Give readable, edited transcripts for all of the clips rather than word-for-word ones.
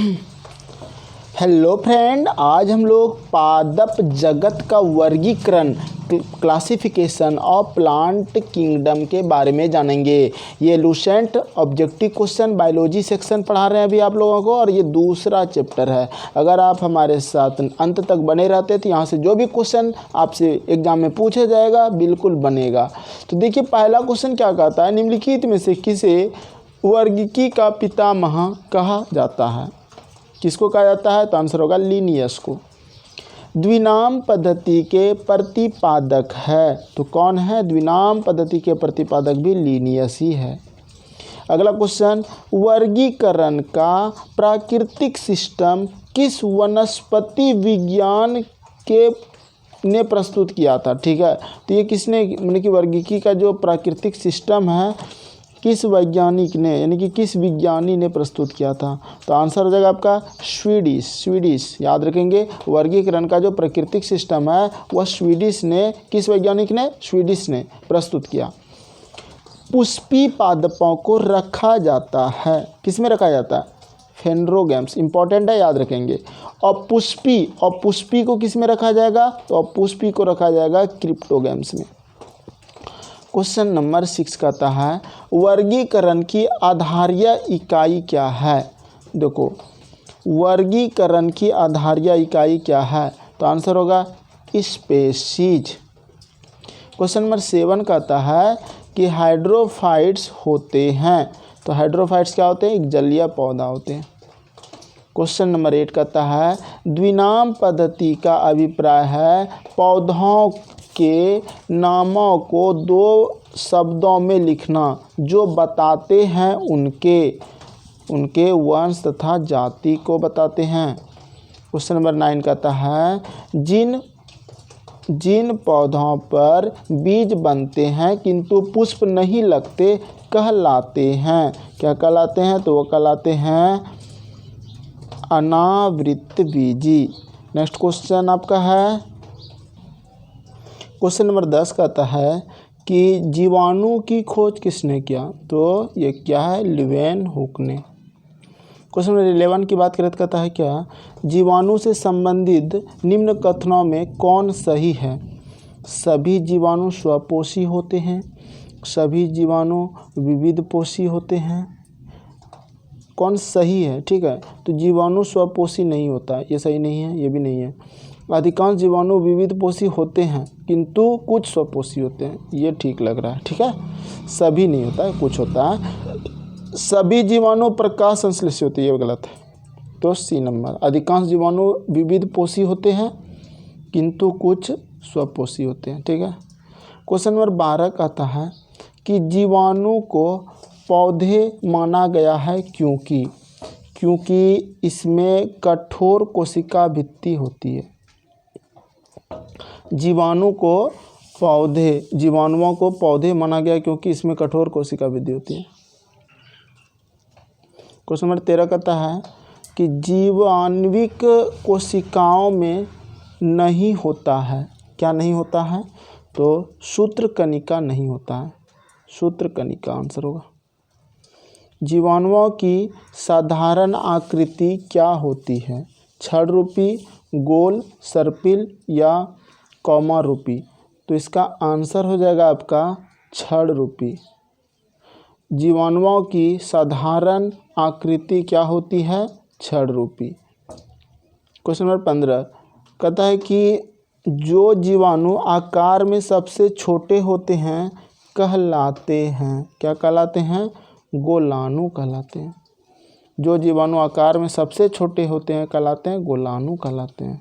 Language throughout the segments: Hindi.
हेलो फ्रेंड, आज हम लोग पादप जगत का वर्गीकरण क्लासिफिकेशन ऑफ प्लांट किंगडम के बारे में जानेंगे। ये Lucent objective question biology section पढ़ा रहे हैं अभी आप लोगों को, और ये दूसरा चैप्टर है। अगर आप हमारे साथ अंत तक बने रहते तो यहाँ से जो भी क्वेश्चन आपसे एग्जाम में पूछा जाएगा बिल्कुल बनेगा। तो देखिए पहला क्वेश्चन क्या कहता है, निम्नलिखित में से किसे वर्गीकी का पितामह कहा जाता है? किसको कहा जाता है? तो आंसर होगा लिनियस को। द्विनाम पद्धति के प्रतिपादक है, तो कौन है? द्विनाम पद्धति के प्रतिपादक भी लिनियस ही है। अगला क्वेश्चन, वर्गीकरण का प्राकृतिक सिस्टम किस वनस्पति विज्ञान के ने प्रस्तुत किया था? ठीक है, तो ये किसने, मतलब कि वर्गीकी का जो प्राकृतिक सिस्टम है किस वैज्ञानिक ने, यानी कि किस विज्ञानी ने प्रस्तुत किया था? तो आंसर हो जाएगा आपका स्वीडिश। याद रखेंगे, वर्गीकरण का जो प्राकृतिक सिस्टम है वह स्वीडिश ने, किस वैज्ञानिक ने? स्वीडिश ने प्रस्तुत किया। पुष्पी पादपों को रखा जाता है, किस में रखा जाता है? फेनरोगैम्स, इंपॉर्टेंट है, याद रखेंगे। और पुष्पी को किस में रखा जाएगा? तो पुष्पी को रखा जाएगा क्रिप्टोगैम्स में। क्वेश्चन नंबर 6 कहता है वर्गीकरण की आधारीय इकाई क्या है? देखो, वर्गीकरण की आधारीय इकाई क्या है? तो आंसर होगा स्पेसीज। क्वेश्चन नंबर 7 कहता है कि हाइड्रोफाइट्स होते हैं, तो हाइड्रोफाइट्स क्या होते हैं? एक जलीय पौधा होते हैं। क्वेश्चन नंबर 8 कहता है द्विनाम पद्धति का अभिप्राय है पौधों के नामों को 2 शब्दों में लिखना जो बताते हैं उनके वंश तथा जाति को बताते हैं। क्वेश्चन नंबर 9 कहता है जिन पौधों पर बीज बनते हैं किंतु पुष्प नहीं लगते कहलाते हैं, क्या कहलाते हैं? तो वो कहलाते हैं अनावृत बीजी। नेक्स्ट क्वेश्चन आपका है क्वेश्चन नंबर 10 कहता है कि जीवाणु की खोज किसने किया? तो ये क्या है? लीवेनहुक ने। क्वेश्चन नंबर 11 की बात करें तो कहता है क्या जीवाणु से संबंधित निम्न कथनों में कौन सही है? सभी जीवाणु स्वपोषी होते हैं, सभी जीवाणु विविध पोषी होते हैं। कौन सही है? ठीक है, तो जीवाणु स्वपोषी नहीं होता, ये सही नहीं है, ये भी नहीं है। अधिकांश जीवाणु विविध पोषी होते हैं किंतु कुछ स्वपोषी होते हैं, ये ठीक लग रहा है। ठीक है, सभी नहीं होता है, कुछ होता है। सभी जीवाणु प्रकाश संश्लेषी होते हैं, ये गलत है। तो सी नंबर, अधिकांश जीवाणु विविध पोषी होते हैं किंतु कुछ स्वपोषी होते हैं। ठीक है। क्वेश्चन नंबर 12 कहता है कि जीवाणु को पौधे माना गया है क्योंकि इसमें कठोर कोशिका भित्ति होती है। जीवाणुओं को पौधे माना गया क्योंकि इसमें कठोर कोशिका भित्ति होती है। क्वेश्चन नंबर 13 कहता है कि जीवाणुविक कोशिकाओं में नहीं होता है, क्या नहीं होता है? तो सूत्रकणिका नहीं होता है, सूत्रकणिका आंसर होगा। जीवाणुओं की साधारण आकृति क्या होती है? छड़ रूपी, गोल, सर्पिल या कौमा रूपी? तो इसका आंसर हो जाएगा आपका छड़ रूपी। जीवाणुओं की साधारण आकृति क्या होती है? छड़ रूपी। क्वेश्चन नंबर 15 कहता है कि जो जीवाणु आकार में सबसे छोटे होते हैं कहलाते हैं, क्या कहलाते हैं? गोलाणु कहलाते हैं। जो जीवाणु आकार में सबसे छोटे होते हैं कहलाते हैं गोलाणु कहलाते हैं।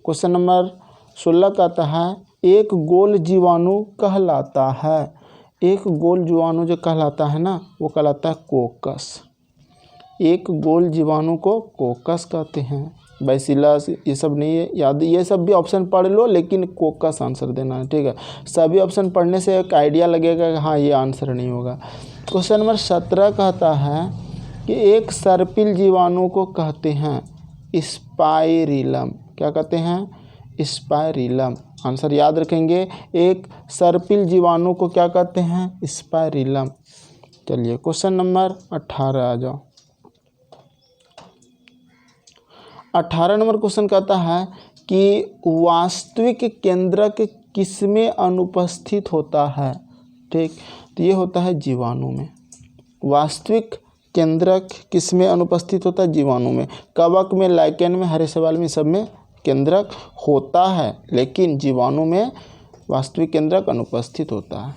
क्वेश्चन नंबर 16 कहता है एक गोल जीवाणु कहलाता है, एक गोल जीवाणु जो कहलाता है ना वो कहलाता है कोकस। एक गोल जीवाणु को कोकस कहते हैं। बैसिलस ये सब नहीं है याद, ये सब भी ऑप्शन पढ़ लो लेकिन कोकस आंसर देना है। ठीक है, सभी ऑप्शन पढ़ने से एक आइडिया लगेगा कि हाँ ये आंसर नहीं होगा। क्वेश्चन नंबर 17 कहता है कि एक सर्पिल जीवाणु को कहते हैं स्पाइरिलम, क्या कहते हैं? स्पाइरिलम। आंसर याद रखेंगे, एक सर्पिल जीवाणु को क्या कहते हैं? स्पाइरिलम। चलिए क्वेश्चन नंबर 18 आ जाओ। 18 नंबर क्वेश्चन कहता है कि वास्तविक केंद्रक किसमें अनुपस्थित होता है। ठीक, तो ये होता है जीवाणु में। वास्तविक केंद्रक किसमें अनुपस्थित होता है? जीवाणु में। कवक में, लाइकेन में, हरे शैवाल में, सब में केंद्रक होता है, लेकिन जीवाणु में वास्तविक केंद्रक अनुपस्थित होता है।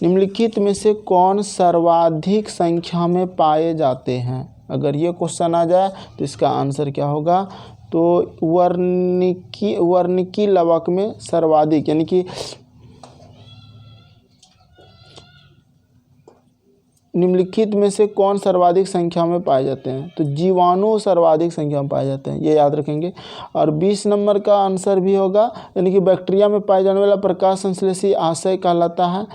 निम्नलिखित में से कौन सर्वाधिक संख्या में पाए जाते हैं? अगर ये क्वेश्चन आ जाए तो इसका आंसर क्या होगा? तो वर्निकी लवक में सर्वाधिक, यानी कि निम्नलिखित में से कौन सर्वाधिक संख्या में पाए जाते हैं? तो जीवाणु सर्वाधिक संख्या में पाए जाते हैं, ये याद रखेंगे। और 20 नंबर का आंसर भी होगा, यानी कि बैक्टीरिया में पाए जाने वाला प्रकाश संश्लेषी आशय कहलाता है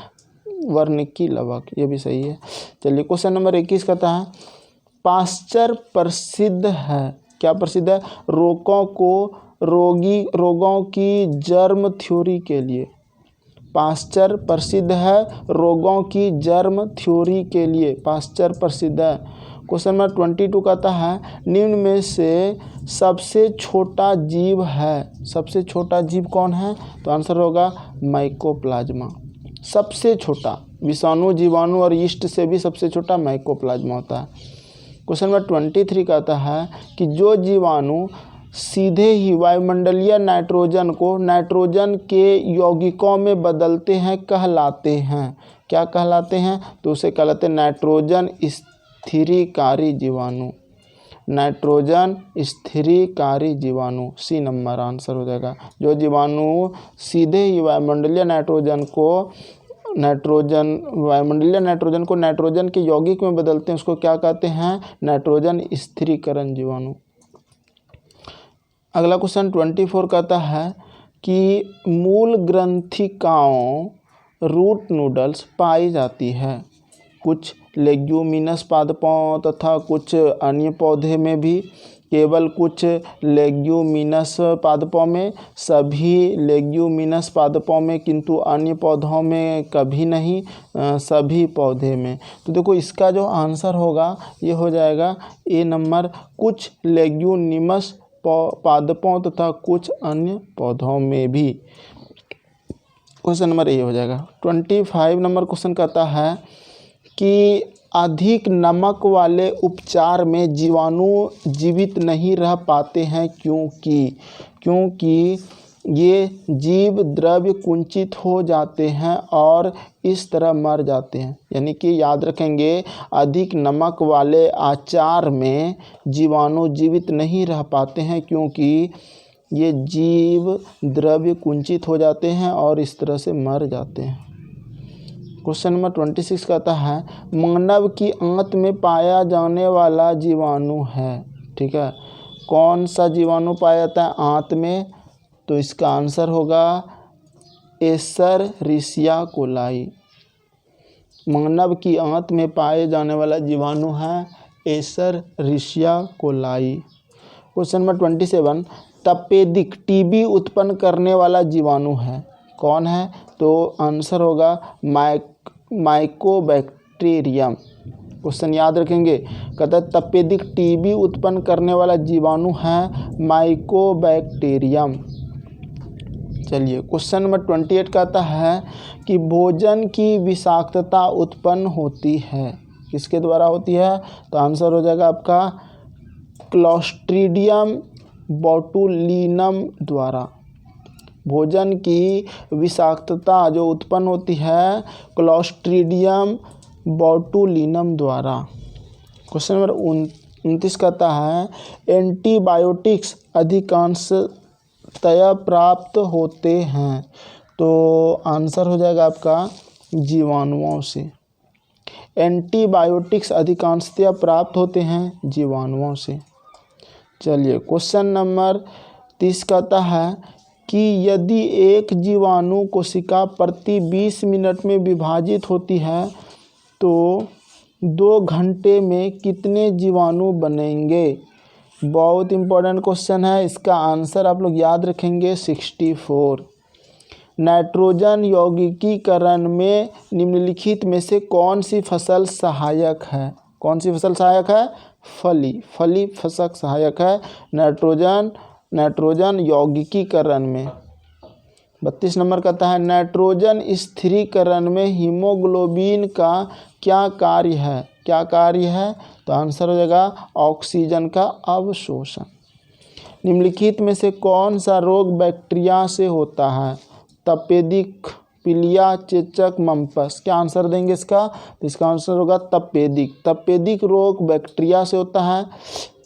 वर्निकी लवक, ये भी सही है। चलिए क्वेश्चन नंबर 21 कहता है पाश्चर प्रसिद्ध है, क्या प्रसिद्ध है? रोगों की जर्म थ्योरी के लिए। पाश्चर प्रसिद्ध है रोगों की जर्म थ्योरी के लिए, पाश्चर प्रसिद्ध है। क्वेश्चन नंबर 22 कहता है निम्न में से सबसे छोटा जीव है, सबसे छोटा जीव कौन है? तो आंसर होगा माइकोप्लाज्मा। सबसे छोटा, विषाणु, जीवाणु और यीस्ट से भी सबसे छोटा माइकोप्लाज्मा होता है। क्वेश्चन नंबर 23 कहता है कि जो जीवाणु सीधे ही वायुमंडलीय नाइट्रोजन को नाइट्रोजन के यौगिकों में बदलते हैं कहलाते हैं, क्या कहलाते हैं? तो उसे कहलाते हैं नाइट्रोजन स्थिरीकारी जीवाणु, नाइट्रोजन स्थिरीकारी जीवाणु। सी नंबर आंसर हो जाएगा। जो जीवाणु सीधे ही वायुमंडलीय नाइट्रोजन को नाइट्रोजन के यौगिक में बदलते हैं उसको क्या कहते हैं? नाइट्रोजन स्थिरीकरण जीवाणु। अगला क्वेश्चन 24 कहता है कि मूल ग्रंथिकाओं रूट नूडल्स पाई जाती है कुछ लेग्यूमिनस पादपों तथा कुछ अन्य पौधे में भी, केवल कुछ लेग्यूमिनस पादपों में, सभी लेग्यूमिनस पादपों में किंतु अन्य पौधों में कभी नहीं, सभी पौधे में। तो देखो इसका जो आंसर होगा ये हो जाएगा ए नंबर, कुछ लेग्यूमिनस पादपों तथा कुछ अन्य पौधों में भी। क्वेश्चन नंबर ए हो जाएगा। 25 नंबर क्वेश्चन कहता है कि अधिक नमक वाले उपचार में जीवाणु जीवित नहीं रह पाते हैं क्योंकि ये जीव द्रव्य कुंचित हो जाते हैं और इस तरह मर जाते हैं। यानी कि याद रखेंगे अधिक नमक वाले आचार में जीवाणु जीवित नहीं रह पाते हैं क्योंकि ये जीव द्रव्य कुंचित हो जाते हैं और इस तरह से मर जाते हैं। क्वेश्चन नंबर 26 कहता है मानव की आंत में पाया जाने वाला जीवाणु है, ठीक है, कौन सा जीवाणु पाया जाता है आंत में? तो इसका आंसर होगा एशेरिचिया कोलाई। मानव की आंत में पाए जाने वाला जीवाणु है एशेरिचिया कोलाई। क्वेश्चन नंबर 27 तपेदिक टीबी उत्पन्न करने वाला जीवाणु है, कौन है? तो आंसर होगा माइकोबैक्टीरियम। क्वेश्चन याद रखेंगे, कहता है तपेदिक टीबी उत्पन्न करने वाला जीवाणु है माइकोबैक्टीरियम। चलिए क्वेश्चन नंबर 28 कहता है कि भोजन की विषाक्तता उत्पन्न होती है, किसके द्वारा होती है? तो आंसर हो जाएगा आपका क्लोस्ट्रीडियम बोटुलिनम द्वारा। भोजन की विषाक्तता जो उत्पन्न होती है क्लोस्ट्रीडियम बोटुलिनम द्वारा। क्वेश्चन नंबर 29 कहता है एंटीबायोटिक्स अधिकांशतया प्राप्त होते हैं, तो आंसर हो जाएगा आपका जीवाणुओं से। एंटीबायोटिक्स अधिकांशतया प्राप्त होते हैं जीवाणुओं से। चलिए क्वेश्चन नंबर 30 कहता है कि यदि एक जीवाणु कोशिका प्रति 20 मिनट में विभाजित होती है तो 2 घंटे में कितने जीवाणु बनेंगे? बहुत इंपॉर्टेंट क्वेश्चन है, इसका आंसर आप लोग याद रखेंगे 64। नाइट्रोजन यौगिकीकरण में निम्नलिखित में से कौन सी फसल सहायक है? कौन सी फसल सहायक है? फली फसक सहायक है नाइट्रोजन यौगिकीकरण में। 32 नंबर कहता है नाइट्रोजन स्थिरीकरण में हीमोग्लोबिन का क्या कार्य है, तो आंसर हो जाएगा ऑक्सीजन का अवशोषण। निम्नलिखित में से कौन सा रोग बैक्टीरिया से होता है, तपेदिक, पीलिया, चेचक, मम्पस। क्या आंसर देंगे इसका, तो इसका आंसर होगा तपेदिक रोग बैक्टीरिया से होता है,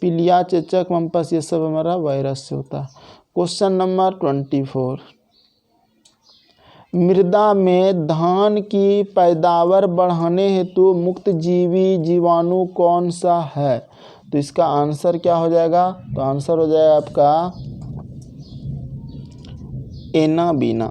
पीलिया, चेचक, मम्पस ये सब हमारा वायरस से होता है। क्वेश्चन नंबर 24, मृदा में धान की पैदावार बढ़ाने हेतु मुक्त जीवी जीवाणु कौन सा है, तो इसका आंसर क्या हो जाएगा, तो आंसर हो जाएगा आपका एनाबीना।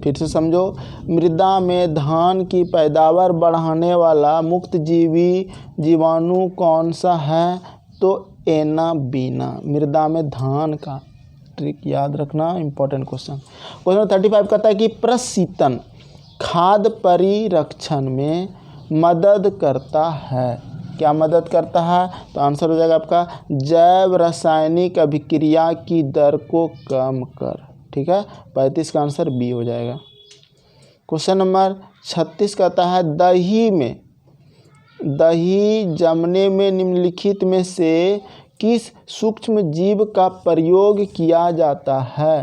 फिर से समझो, मृदा में धान की पैदावार बढ़ाने वाला मुक्त जीवी जीवाणु कौन सा है, तो एनाबीना। मृदा में धान का ट्रिक याद रखना, इंपॉर्टेंट क्वेश्चन। क्वेश्चन 35 कहता है कि प्रशीतन खाद्य परिरक्षण में मदद करता है। क्या मदद करता है, तो आंसर हो जाएगा आपका जैव रासायनिक अभिक्रिया की दर को कम कर। ठीक है, 35 का आंसर बी हो जाएगा। क्वेश्चन नंबर 36 कहता है दही जमने में निम्नलिखित में से किस सूक्ष्म जीव का प्रयोग किया जाता है,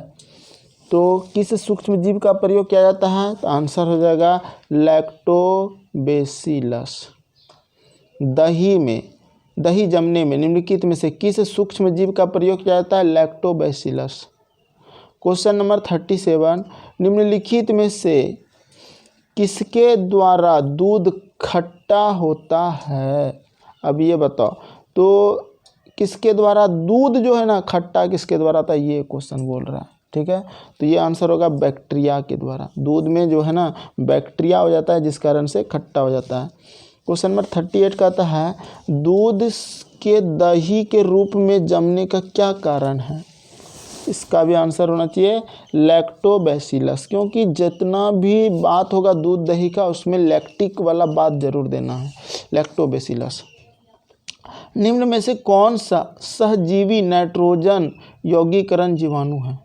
तो किस सूक्ष्म जीव का प्रयोग किया जाता है, तो आंसर हो जाएगा लैक्टोबैसिलस। दही जमने में निम्नलिखित में से किस सूक्ष्म जीव का प्रयोग किया जाता है, लैक्टोबैसिलस। क्वेश्चन नंबर 37, निम्नलिखित में से किसके द्वारा दूध खट्टा होता है। अब ये बताओ, तो किसके द्वारा दूध जो है ना खट्टा किसके द्वारा था, ये क्वेश्चन बोल रहा है। ठीक है, तो ये आंसर होगा बैक्टीरिया के द्वारा। दूध में जो है ना बैक्टीरिया हो जाता है जिस कारण से खट्टा हो जाता है। क्वेश्चन नंबर 38 कहता है दूध के दही के रूप में जमने का क्या कारण है, इसका भी आंसर होना चाहिए लैक्टोबैसिलस, क्योंकि जितना भी बात होगा दूध दही का उसमें लैक्टिक वाला बात जरूर देना है, लैक्टोबैसिलस। निम्न में से कौन सा सहजीवी नाइट्रोजन यौगिकीकरण जीवाणु है,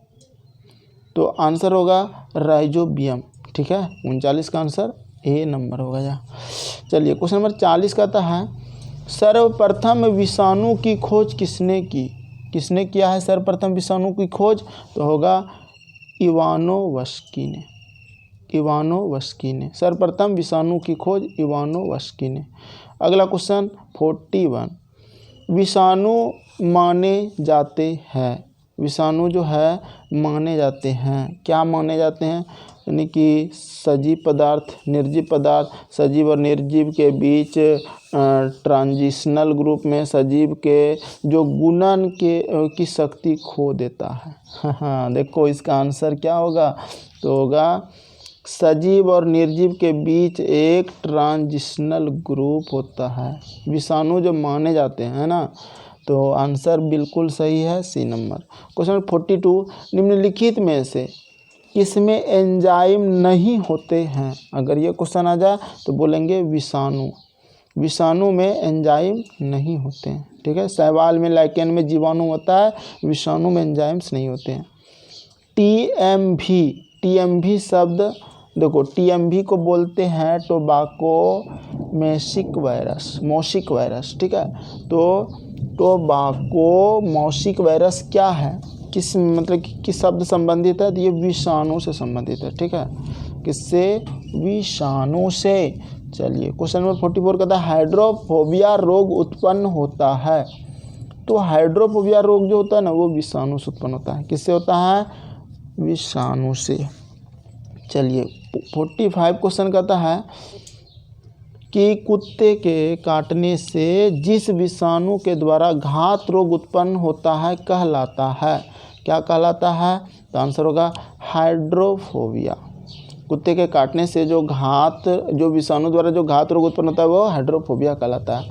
तो आंसर होगा राइजोबियम। ठीक है, 39 का आंसर ए नंबर होगा यहाँ। चलिए क्वेश्चन नंबर 40 कहता है सर्वप्रथम विषाणु की खोज किसने किया है, सर्वप्रथम विषाणु की खोज, तो होगा इवानोवस्की ने। सर्वप्रथम विषाणु की खोज इवानोवस्की ने। अगला क्वेश्चन 41, विषाणु माने जाते हैं, विषाणु जो है माने जाते हैं, क्या माने जाते हैं, यानी कि सजीव पदार्थ, निर्जीव पदार्थ, सजीव और निर्जीव के बीच ट्रांजिशनल ग्रुप में सजीव के जो गुणन की शक्ति खो देता है। हाँ देखो इसका आंसर क्या होगा, तो होगा सजीव और निर्जीव के बीच एक ट्रांजिशनल ग्रुप होता है, विषाणु जो माने जाते हैं ना, तो आंसर बिल्कुल सही है सी नंबर। क्वेश्चन 42, निम्नलिखित में से किसमें एंजाइम नहीं होते हैं, अगर ये क्वेश्चन आ जाए तो बोलेंगे विषाणु में एंजाइम नहीं होते हैं। ठीक है, शैवाल में लाइकेन में जीवाणु होता है, विषाणु में एंजाइम्स नहीं होते हैं। टीएमवी शब्द देखो, टीएमवी को बोलते हैं टोबैको मौसिक वायरस। ठीक है, तो टोबैको मौसिक वायरस क्या है, किस मतलब किस शब्द संबंधित है, तो ये विषाणु से संबंधित है। ठीक है, किससे, विषाणु से। चलिए क्वेश्चन नंबर 44 कहता है हाइड्रोफोबिया रोग उत्पन्न होता है, तो हाइड्रोफोबिया रोग जो होता है ना वो विषाणु से उत्पन्न होता है, किससे होता है, विषाणु से। चलिए 45 क्वेश्चन कहता है कि कुत्ते के काटने से जिस विषाणु के द्वारा घात रोग उत्पन्न होता है कहलाता है, क्या कहलाता है, तो आंसर होगा हाइड्रोफोबिया। कुत्ते के काटने से जो विषाणु द्वारा जो घात रोग उत्पन्न होता है वो हाइड्रोफोबिया कहलाता है।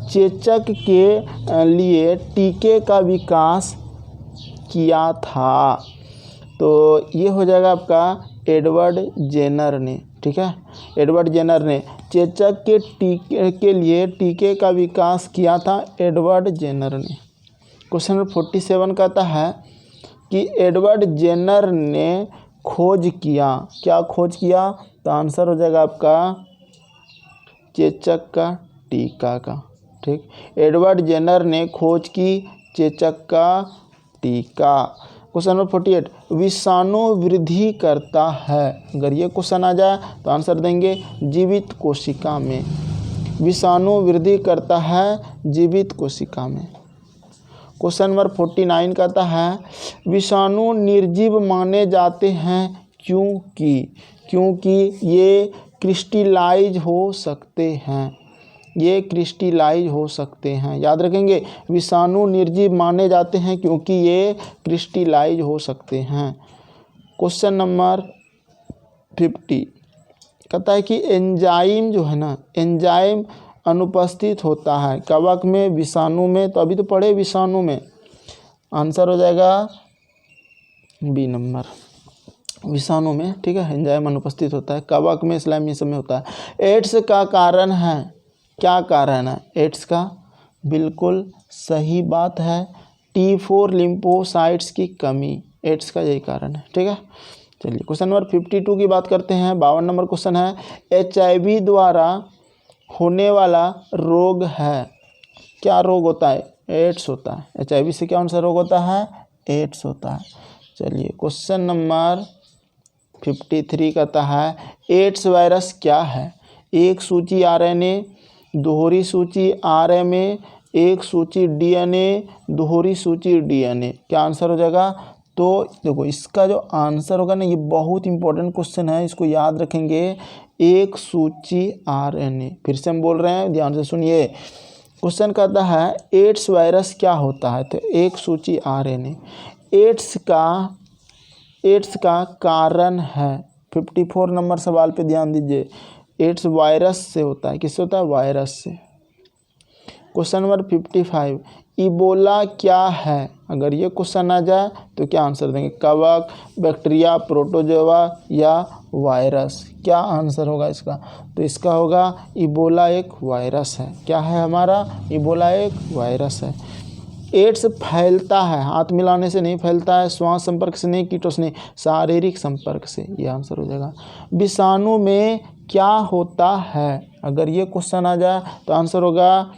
चेचक के लिए टीके का विकास किया था, तो ये हो जाएगा आपका एडवर्ड जेनर ने। ठीक है, एडवर्ड जेनर ने चेचक के टीके के लिए टीके का विकास किया था एडवर्ड जेनर ने। क्वेश्चन नंबर 47 कहता है कि एडवर्ड जेनर ने खोज किया, क्या खोज किया? तो आंसर हो जाएगा आपका चेचक का टीका का। ठीक, एडवर्ड जेनर ने खोज की चेचक का टीका। क्वेश्चन नंबर 48, विषाणु वृद्धि करता है। अगर ये क्वेश्चन आ जाए तो आंसर देंगे जीवित कोशिका में। विषाणु वृद्धि करता है जीवित कोशिका में। क्वेश्चन नंबर 49 कहता है विषाणु निर्जीव माने जाते हैं क्योंकि ये क्रिस्टलाइज हो सकते हैं। ये क्रिस्टलाइज हो सकते हैं, याद रखेंगे। विषाणु निर्जीव माने जाते हैं क्योंकि ये क्रिस्टलाइज हो सकते हैं। क्वेश्चन नंबर 50 कहता है कि एंजाइम जो है ना, एंजाइम अनुपस्थित होता है कवक में, विषाणु में। तो अभी तो पढ़े विषाणु में, आंसर हो जाएगा बी नंबर, विषाणु में। ठीक है, एंजाइम अनुपस्थित होता है कवक में, स्लाइम ये सब में होता है। एड्स का कारण है, क्या कारण है एड्स का? बिल्कुल सही बात है, T4 लिम्फोसाइट्स की कमी, एड्स का यही कारण है। ठीक है, चलिए क्वेश्चन नंबर 52 की बात करते हैं। 52 नंबर क्वेश्चन है HIV द्वारा होने वाला रोग है। क्या रोग होता है? एड्स होता है। HIV से कौन सा रोग होता है? एड्स होता है। चलिए क्वेश्चन नंबर 53 कहता है एड्स वायरस क्या है? एक सूची RNA, दोहरी सूची RMA, एक सूची DNA, दोहरी सूची DNA। क्या आंसर हो जाएगा? तो देखो इसका जो आंसर होगा ना, ये बहुत इंपॉर्टेंट क्वेश्चन है, इसको याद रखेंगे। एक सूची RNA, फिर से हम बोल रहे हैं, ध्यान से सुनिए। क्वेश्चन कहता है एड्स वायरस क्या होता है? तो एक सूची RNA एड्स का कारण है। 54 नंबर सवाल पे ध्यान दीजिए। एड्स वायरस से होता है, किससे होता है? वायरस से। क्वेश्चन नंबर 55, इबोला क्या है? अगर ये क्वेश्चन आ जाए तो क्या आंसर देंगे? कवक, बैक्टीरिया, प्रोटोजोआ या वायरस? क्या आंसर होगा इसका? तो इसका होगा इबोला एक वायरस है। क्या है हमारा? इबोला एक वायरस है। एड्स फैलता है, हाथ मिलाने से नहीं फैलता है, श्वास संपर्क से नहीं, कीटों से नहीं, शारीरिक संपर्क से। ये आंसर हो जाएगा। विषाणु में क्या होता है? अगर ये क्वेश्चन आ जाए तो आंसर होगा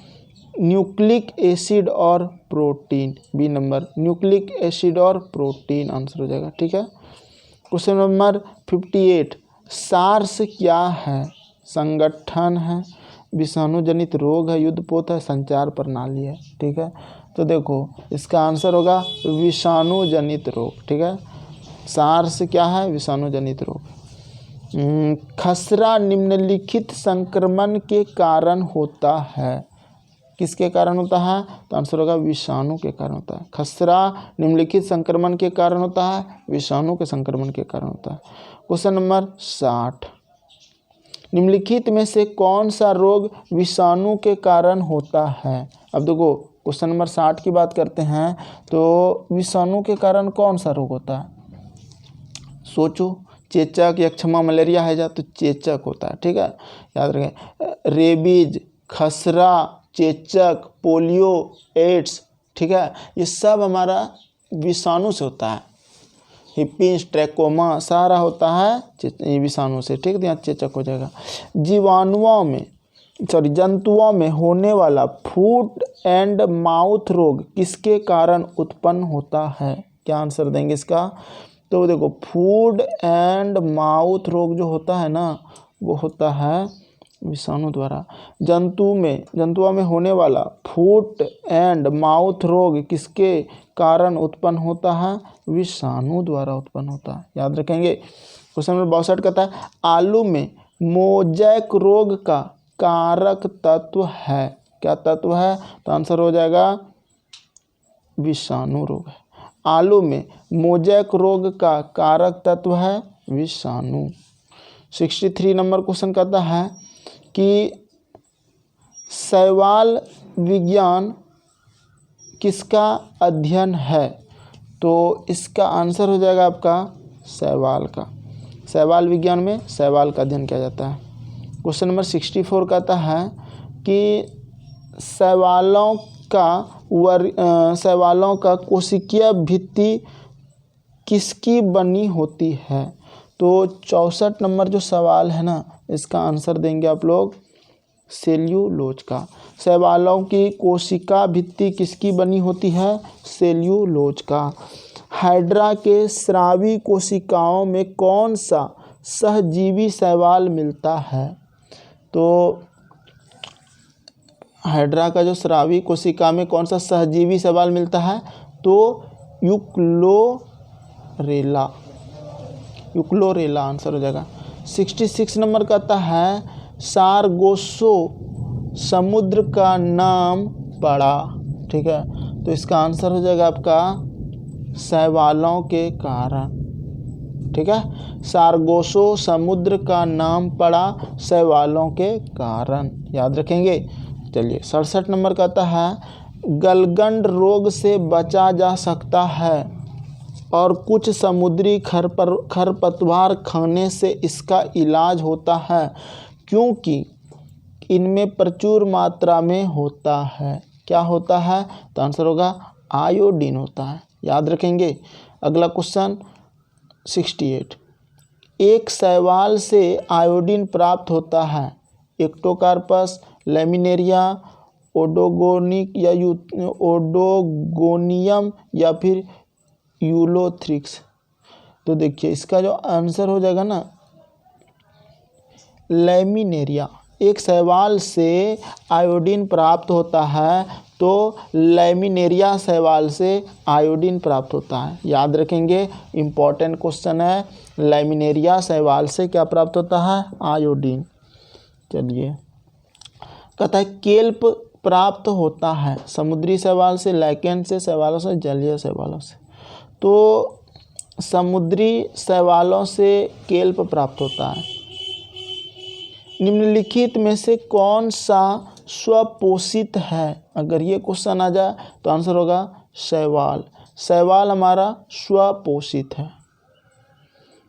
न्यूक्लिक एसिड और protein, b number, nucleic acid और प्रोटीन आंसर हो जाएगा। ठीक है, क्वेश्चन नंबर 58, सार्स क्या है? संगठन है, विषाणु जनित रोग है, युद्धपोत है, संचार प्रणाली है। ठीक है, तो देखो इसका आंसर होगा विषाणु जनित रोग। ठीक है, सार्स क्या है? विषाणु जनित रोग। खसरा निम्नलिखित संक्रमण के कारण होता है। किसके कारण होता है? तो आंसर होगा विषाणु के कारण होता है। खसरा निम्नलिखित संक्रमण के कारण होता है, विषाणु के संक्रमण के कारण होता है। क्वेश्चन नंबर 60, निम्नलिखित में से कौन सा रोग विषाणु के कारण होता है? अब देखो क्वेश्चन नंबर 60 की बात करते हैं, तो विषाणु के कारण कौन सा रोग होता है? सोचो, चेचक, यक्षमा, मलेरिया है जा तो चेचक होता है। ठीक है, याद रखें। रेबीज, खसरा, चेचक, पोलियो, एड्स, ठीक है, ये सब हमारा विषाणु से होता है। हिप्पीज, ट्रैकोमा सारा होता है विषाणु से। ठीक है, यहाँ चेचक हो जाएगा। जंतुओं में होने वाला फूट एंड माउथ रोग किसके कारण उत्पन्न होता है? क्या आंसर देंगे इसका? तो देखो फूड एंड माउथ रोग जो होता है ना, वो होता है विषाणु द्वारा। जंतुओं में होने वाला फूट एंड माउथ रोग किसके कारण उत्पन्न होता है? विषाणु द्वारा उत्पन्न होता है, याद रखेंगे। क्वेश्चन नंबर 62 कहता है आलू में मोजैक रोग का कारक तत्व है। क्या तत्व है? तो आंसर हो जाएगा विषाणु रोग है। आलू में मोजैक रोग का कारक तत्व है विषाणु। 63 नंबर क्वेश्चन कहता है कि शैवाल विज्ञान किसका अध्ययन है? तो इसका आंसर हो जाएगा आपका शैवाल का। शैवाल विज्ञान में शैवाल का अध्ययन किया जाता है। क्वेश्चन नंबर 64 कहता है कि शैवालों का कोशिकीय भित्ति किसकी बनी होती है। तो 64 नंबर जो सवाल है ना, इसका आंसर देंगे आप लोग सेल्यूलोज का। शैवालों की कोशिका भित्ति किसकी बनी होती है, सेल्यूलोज का। हाइड्रा के स्रावी कोशिकाओं में कौन सा सहजीवी शैवाल मिलता है। तो हाइड्रा का जो स्रावी कोशिका में कौन सा सहजीवी शैवाल मिलता है, तो यूक्लोरेला आंसर हो जाएगा। 66 नंबर कहता है सारगोसो समुद्र का नाम पड़ा। ठीक है, तो इसका आंसर हो जाएगा आपका शैवालों के कारण। ठीक है, सारगोसो समुद्र का नाम पड़ा शैवालों के कारण, याद रखेंगे। चलिए 67 नंबर कहता है गलगंड रोग से बचा जा सकता है और कुछ समुद्री खरपतवार खाने से इसका इलाज होता है क्योंकि इनमें प्रचुर मात्रा में होता है। क्या होता है, तो आंसर होगा आयोडीन होता है, याद रखेंगे। अगला क्वेश्चन 68, एक शैवाल से आयोडीन प्राप्त होता है, एक्टोकार्पस, लैमिनेरिया, ओडोगोनियम या फिर यूलोथ्रिक्स। तो देखिए इसका जो आंसर हो जाएगा ना लैमिनेरिया। एक शैवाल से आयोडीन प्राप्त होता है तो लैमिनेरिया शैवाल से आयोडीन प्राप्त होता है, याद रखेंगे। इम्पॉर्टेंट क्वेश्चन है, लैमिनेरिया शैवाल से क्या प्राप्त होता है, आयोडीन। चलिए कहता है केल्प प्राप्त होता है समुद्री शैवाल से, लाइकेन से, शैवालों से, जलीय शैवालों से। तो समुद्री शैवालों से केल्प प्राप्त होता है। निम्नलिखित में से कौन सा स्वपोषित है, अगर ये क्वेश्चन आ जाए तो आंसर होगा शैवाल। शैवाल हमारा स्वपोषित है।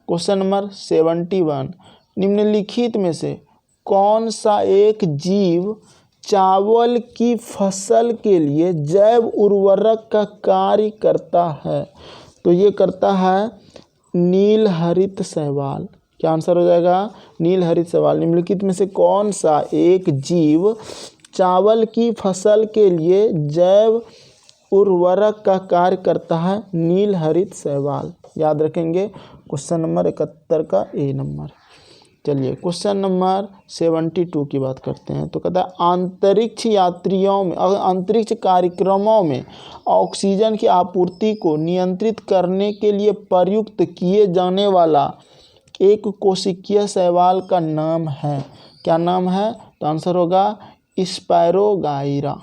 क्वेश्चन नंबर 71, निम्नलिखित में से कौन सा एक जीव चावल की फसल के लिए जैव उर्वरक का कार्य करता है। तो ये करता है नीलहरित शैवाल। क्या आंसर हो जाएगा, नीलहरित शैवाल। निम्नलिखित में से कौन सा एक जीव चावल की फसल के लिए जैव उर्वरक का कार्य करता है, नीलहरित शैवाल, याद रखेंगे। क्वेश्चन नंबर 71 का ए नंबर। चलिए क्वेश्चन नंबर 72 की बात करते हैं। तो कहता है अंतरिक्ष यात्रियों में अंतरिक्ष कार्यक्रमों में ऑक्सीजन की आपूर्ति को नियंत्रित करने के लिए प्रयुक्त किए जाने वाला एक कोशिकीय शैवाल का नाम है। क्या नाम है, तो आंसर होगा स्पायरोगाइरा।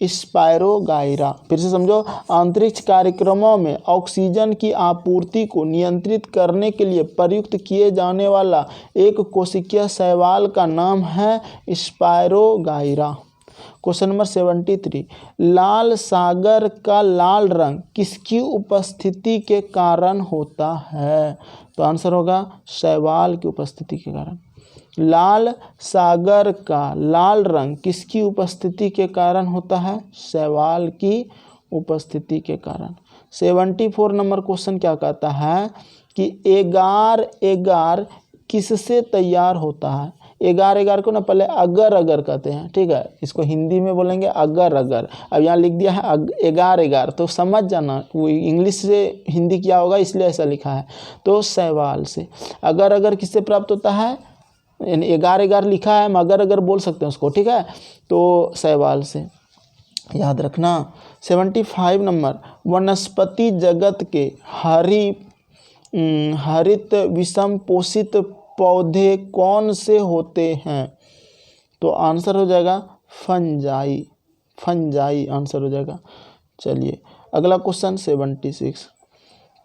स्पायरोगाइरा, फिर से समझो, अंतरिक्ष कार्यक्रमों में ऑक्सीजन की आपूर्ति को नियंत्रित करने के लिए प्रयुक्त किए जाने वाला एक कोशिकीय शैवाल का नाम है स्पायरोगाइरा। क्वेश्चन नंबर 73, लाल सागर का लाल रंग किसकी उपस्थिति के कारण होता है। तो आंसर होगा शैवाल की उपस्थिति के कारण। लाल सागर का लाल रंग किसकी उपस्थिति के कारण होता है, शैवाल की उपस्थिति के कारण। 74 नंबर क्वेश्चन क्या कहता है कि एगार एगार किससे तैयार होता है। एगार एगार को ना पहले अगर अगर कहते हैं, ठीक है, इसको हिंदी में बोलेंगे अगर अगर। अब यहाँ लिख दिया है एगार एगार, तो समझ जाना वो इंग्लिश से हिंदी किया होगा इसलिए ऐसा लिखा है। तो शैवाल से। अगर अगर किससे प्राप्त होता है, एगार एगार लिखा है, मगर अगर बोल सकते हैं उसको, ठीक है, तो शैवाल से, याद रखना। 75 नंबर, वनस्पति जगत के हरित विषम पोषित पौधे कौन से होते हैं। तो आंसर हो जाएगा फंजाई। फंजाई आंसर हो जाएगा। चलिए अगला क्वेश्चन 76,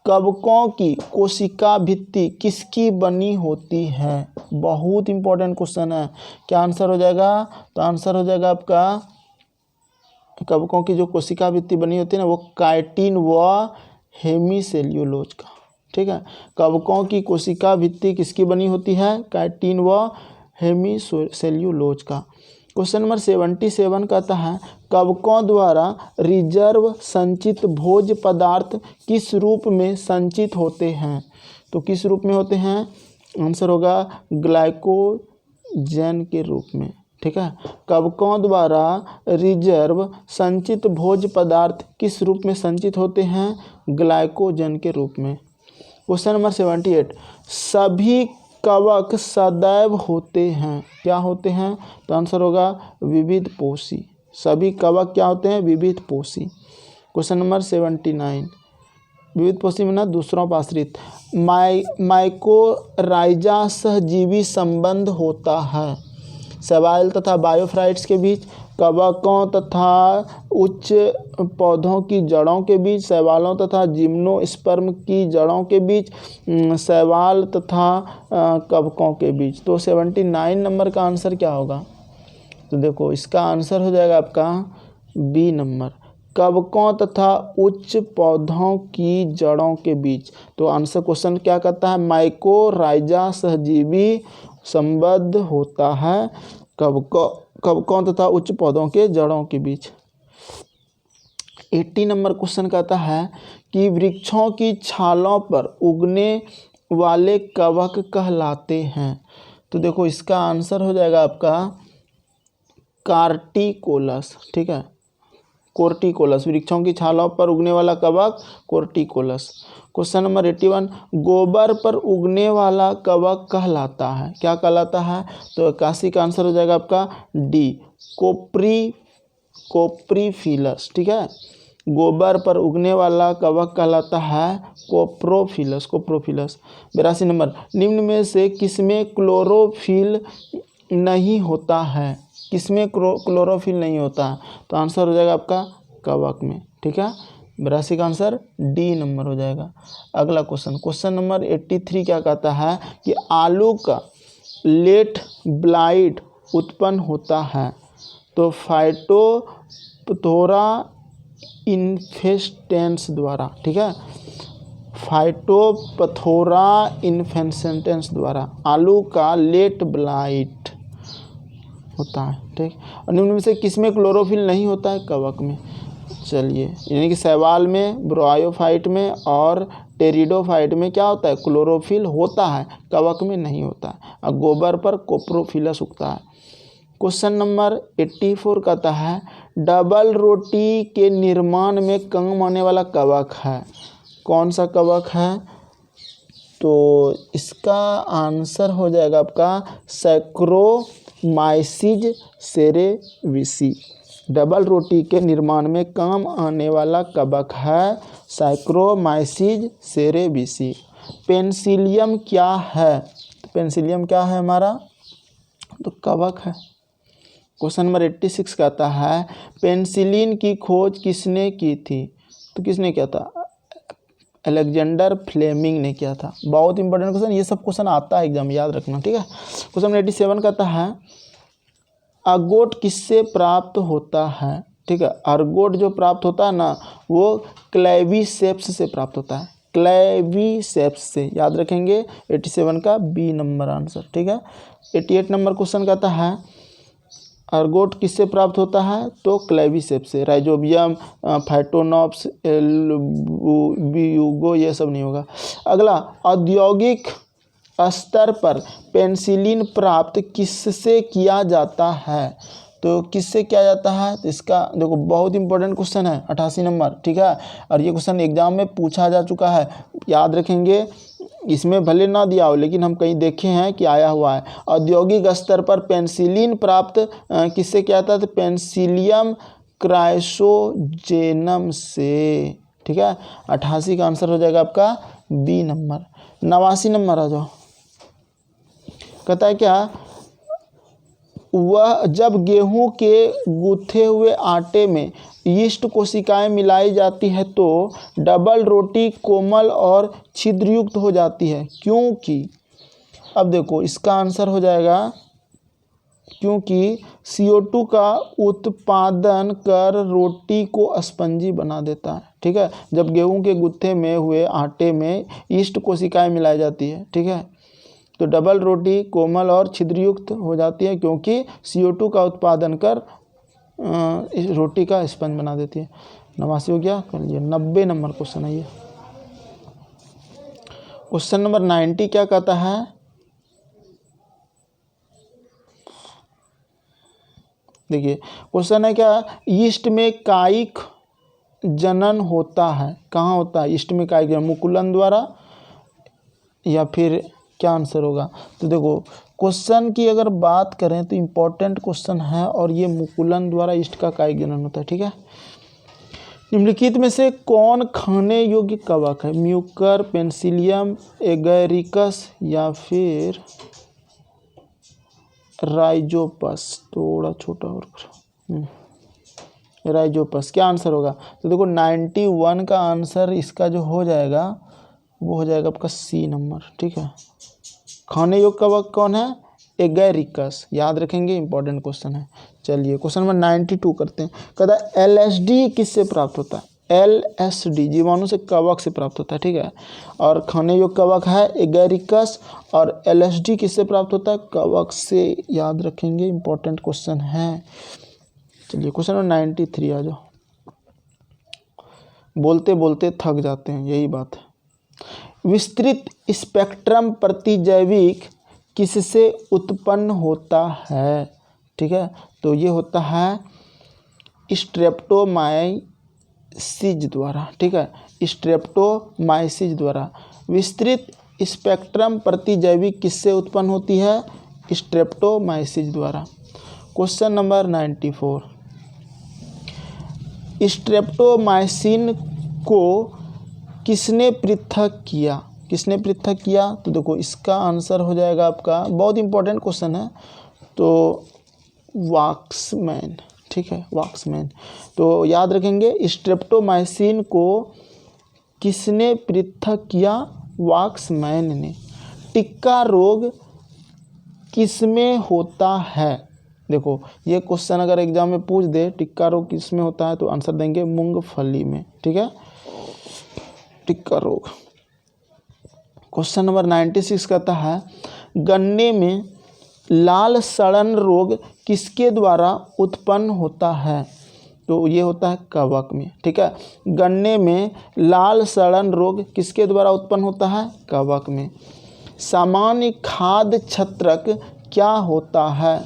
कवकों की कोशिका भित्ति किसकी बनी होती है। बहुत इंपॉर्टेंट क्वेश्चन है। क्या आंसर हो जाएगा, तो आंसर हो जाएगा आपका कवकों की जो कोशिका भित्ति बनी होती है ना, वो काइटिन व हेमीसेल्यूलोज का, ठीक है। कवकों की कोशिका भित्ति किसकी बनी होती है, काइटिन व हेमीसेल्यूलोज का। क्वेश्चन नंबर 77 कहता है कवकों द्वारा रिजर्व संचित भोज्य पदार्थ किस रूप में संचित होते हैं? तो किस रूप में होते हैं? आंसर होगा ग्लाइकोजन के रूप में। ठीक है, कवकों द्वारा रिजर्व संचित भोज्य पदार्थ किस रूप में संचित होते हैं? ग्लाइकोजन के रूप में। क्वेश्चन नंबर 78 सभी कवक सदैव होते हैं, क्या होते हैं? तो आंसर होगा विविध पोषी। सभी कवक क्या होते हैं? विविध पोषी। क्वेश्चन नंबर 79 विविध पोषी में ना दूसरों पर आश्रित माइकोराइजा सहजीवी संबंध होता है शैवाल तथा बायोफाइट्स के बीच, कवकों तथा उच्च पौधों की जड़ों के बीच, शैवालों तथा जिम्नोस्पर्म की जड़ों के बीच, शैवाल तथा कवकों के बीच। तो 79 नंबर का आंसर क्या होगा? तो देखो इसका आंसर हो जाएगा आपका बी नंबर, कवकों तथा उच्च पौधों की जड़ों के बीच। तो आंसर क्वेश्चन क्या कहता है? माइकोराइजा सहजीवी संबद्ध होता है कवकों तथा उच्च पौधों के जड़ों के बीच। 80 नंबर क्वेश्चन कहता है कि वृक्षों की छालों पर उगने वाले कवक कहलाते हैं। तो देखो इसका आंसर हो जाएगा आपका कार्टिकोलस। ठीक है, कोर्टिकोलस, वृक्षों की छालों पर उगने वाला कवक कोर्टिकोलस। क्वेश्चन नंबर 81 गोबर पर उगने वाला कवक कहलाता है, क्या कहलाता है? तो 81 का आंसर हो जाएगा आपका डी, कोप्रीफिलस। ठीक है, गोबर पर उगने वाला कवक कहलाता है कोप्रोफिलस। 82 नंबर निम्न में से किसमें क्लोरोफिल नहीं होता है? किसमें क्लोरोफिल नहीं होता है? तो आंसर हो जाएगा आपका कवक में। ठीक है, 82 का आंसर डी नंबर हो जाएगा। अगला क्वेश्चन नंबर 83 क्या कहता है कि आलू का लेट ब्लाइट उत्पन्न होता है? तो फाइटोप्थोरा इन्फेस्टेंस द्वारा। ठीक है, फाइटोप्थोरा इन्फेस्टेंस द्वारा आलू का लेट ब्लाइट होता है। ठीक, और निम्न में से किसमें क्लोरोफिल नहीं होता है? कवक में। चलिए, यानी कि शैवाल में, ब्रायोफाइट में और टेरिडोफाइट में क्या होता है? क्लोरोफिल होता है, कवक में नहीं होता है। और गोबर पर कोप्रोफिलस उगता है। क्वेश्चन नंबर 84 कहता है डबल रोटी के निर्माण में काम आने वाला कवक है, कौन सा कवक है? तो इसका आंसर हो जाएगा आपका सैक्रोमाइसिस सेरेविसी। डबल रोटी के निर्माण में काम आने वाला कवक है सैक्रोमाइसिस सेरेविसी। पेनिसिलियम क्या है? तो पेनिसिलियम क्या है हमारा? तो कवक है। क्वेश्चन नंबर 86 कहता है पेनिसिलिन की खोज किसने की थी? तो किसने किया था? अलेक्जेंडर फ्लेमिंग ने किया था। बहुत इंपॉर्टेंट क्वेश्चन, ये सब क्वेश्चन आता है एग्जाम, याद रखना। ठीक है, क्वेश्चन नंबर 87 कहता है अर्गोट किससे प्राप्त होता है? ठीक है, अर्गोट जो प्राप्त होता है ना वो क्लेविसेप्स से प्राप्त होता है, क्लेविसेप्स से, याद रखेंगे। 87 का बी नंबर आंसर। ठीक है, 88 नंबर क्वेश्चन कहता है अर्गोट किससे प्राप्त होता है? तो क्लेविसेप्स से। राइजोबियम, फाइटोनॉप्स, ब्यूगो ये सब नहीं होगा। अगला, औद्योगिक स्तर पर पेनिसिलिन प्राप्त किससे किया जाता है? तो किससे किया जाता है? तो इसका देखो बहुत इंपॉर्टेंट क्वेश्चन है, 88 नंबर। ठीक है, और ये क्वेश्चन एग्जाम में पूछा जा चुका है, याद रखेंगे। इसमें भले ना दिया हो लेकिन हम कहीं देखे हैं कि आया हुआ है। औद्योगिक स्तर पर पेनिसिलिन प्राप्त किससे किया जाता है? तो पेनिसिलियम क्राइसोजेनम से। ठीक है, 88 का आंसर हो जाएगा आपका बी नंबर। 89 नंबर आ जाओ, कहता है क्या वह जब गेहूं के गूथे हुए आटे में यीस्ट कोशिकाएं मिलाई जाती है तो डबल रोटी कोमल और छिद्रयुक्त हो जाती है, क्योंकि अब देखो इसका आंसर हो जाएगा क्योंकि CO2 का उत्पादन कर रोटी को स्पंजी बना देता है। ठीक है, जब गेहूं के गुत्थे में हुए आटे में यीस्ट कोशिकाएं मिलाई जाती है। ठीक है, तो डबल रोटी कोमल और छिद्रयुक्त हो जाती है क्योंकि CO2 का उत्पादन कर इस रोटी का स्पंज बना देती है। 89 हो गया। कर लिए 90 नंबर क्वेश्चन है ये। क्वेश्चन नंबर 90 क्या कहता है, देखिए क्वेश्चन है क्या, ईस्ट में कायिक जनन होता है, कहाँ होता है ईस्ट में कायिक जनन, मुकुलन द्वारा या फिर क्या आंसर होगा। तो देखो क्वेश्चन की अगर बात करें तो इम्पोर्टेंट क्वेश्चन है और ये मुकुलन द्वारा ईस्ट का कायिक जनन होता है। ठीक है, निम्नलिखित में से कौन खाने योग्य कवक है, म्यूकर, पेनिसिलियम, एगैरिकस या फिर राइजोपस। थोड़ा छोटा और राइजोपस, क्या आंसर होगा। तो देखो 91 का आंसर इसका जो हो जाएगा वो हो जाएगा आपका C नंबर। ठीक है, खाने योग्य कवक कौन है, एगैरिकस, याद रखेंगे, इंपॉर्टेंट क्वेश्चन है। चलिए क्वेश्चन नंबर 92 करते हैं। कहता LSD किससे प्राप्त होता है, LSD जीवाणु से कवक से प्राप्त होता है। ठीक है, और खाने योग्य कवक है एगैरिकस और LSD किससे प्राप्त होता है, कवक से, याद रखेंगे, इंपॉर्टेंट क्वेश्चन है। चलिए क्वेश्चन नंबर 93 आ जाओ। बोलते बोलते थक जाते हैं, यही बात है। विस्तृत स्पेक्ट्रम प्रतिजैविक किससे उत्पन्न होता है। ठीक है, तो ये होता है स्ट्रेप्टोमाइसिस द्वारा। ठीक है, स्ट्रेप्टोमाइसिस द्वारा विस्तृत स्पेक्ट्रम प्रतिजैविक किससे उत्पन्न होती है, स्ट्रेप्टोमाइसिस द्वारा। क्वेश्चन नंबर 94, स्ट्रेप्टोमाइसिन को किसने पृथक किया, किसने पृथक किया। तो देखो इसका आंसर हो जाएगा आपका, बहुत इंपॉर्टेंट क्वेश्चन है, तो वाक्समैन। ठीक है, वाक्समैन। तो याद रखेंगे स्ट्रेप्टोमाइसिन को किसने पृथक किया, वाक्समैन ने। टिक्का रोग किसमें होता है। देखो ये क्वेश्चन अगर एग्जाम में पूछ दे टिक्का रोग किसमें होता है तो आंसर देंगे मूंगफली में। ठीक है, टिक्का रोग। क्वेश्चन नंबर 96 कहता है गन्ने में लाल सड़न रोग किसके द्वारा उत्पन्न होता है। तो ये होता है कवक में। ठीक है, गन्ने में लाल सड़न रोग किसके द्वारा उत्पन्न होता है, कवक में। सामान्य खाद्य छत्रक क्या होता है।